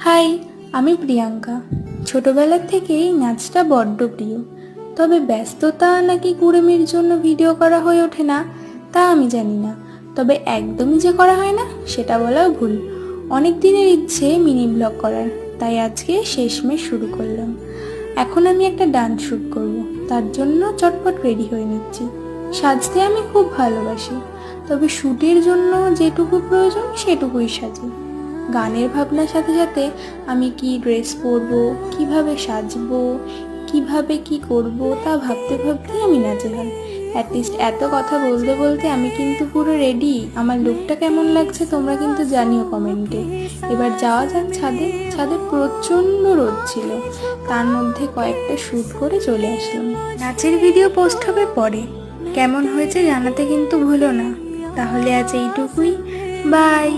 High, আমি প্রিয়াঙ্কা। ছোটবেলার থেকেই নাচটা বড্ড প্রিয়। তবে ব্যস্ততা নাকি কুড়েমির জন্য ভিডিও করা হয়ে ওঠে না তা আমি জানি না। তবে একদমই যে করা হয় না সেটা বলাও ভুল। অনেক দিনের ইচ্ছে মিনি ব্লগ করার, তাই আজকে শেষমেশ শুরু করলাম। এখন আমি একটা ডান্স শ্যুট করব, তার জন্য চটপট রেডি হয়ে নিচ্ছি। সাজতে আমি খুব ভালোবাসি, তবে শ্যুটের জন্য যেটুকু প্রয়োজন সেটুকুই সাজি। গানের ভাবনার সাথে সাথে আমি কি ড্রেস পরবো, কিভাবে সাজবো, কিভাবে কি করব তা ভাবতে ভাবতেই আমি নাচেলাম। অ্যাটলিস্ট এত কথা বলতে বলতে আমি কিন্তু পুরো রেডি। আমার লুকটা কেমন লাগছে তোমরা কিন্তু জানিও কমেন্টে। এবার যাওয়া যাক ছাদে। ছাদে প্রচণ্ড রোদ ছিল, তার মধ্যে কয়েকটা শ্যুট করে চলে আসলাম। নাচের ভিডিও পোস্ট হবে পরে, কেমন হয়েছে জানাতে কিন্তু ভুলো না। তাহলে আজ এইটুকুই, বাই।